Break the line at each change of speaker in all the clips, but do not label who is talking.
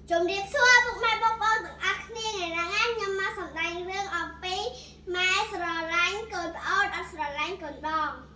Chúng điệp xua phục mai bốc bốc từng ác ni ngày nắng ăn nhưng mà sẵn đánh rương ở bí mai sờ lánh cồn ớt ở sờ lánh cồn đòn.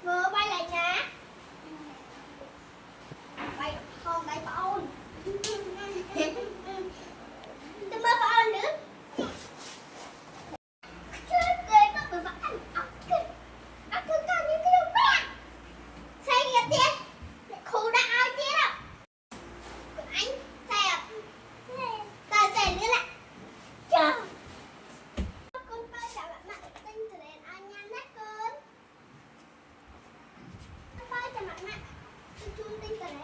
Vừa bay lại nha. Bay không bay phone. Tôi mơ phone nữa. Chun tinh thần